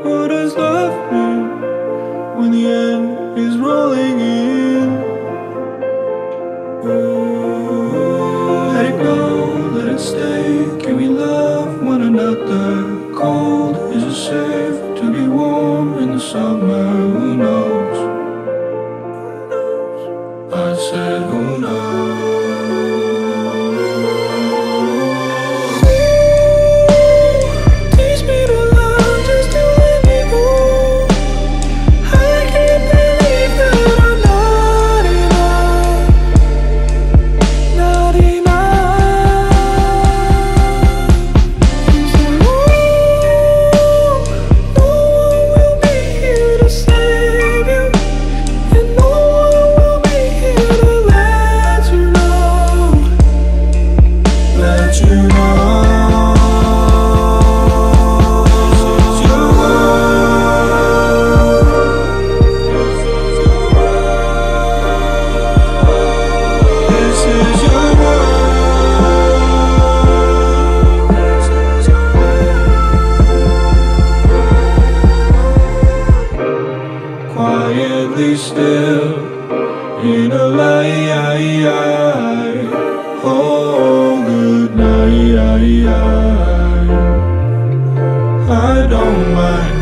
What does love mean when the end is rolling in? Let it go, let it stay. Can we love one another? Cold is it safe to be warm in the summer? Who knows? I said who knows? Quietly still in a lie. Oh, good night. I don't mind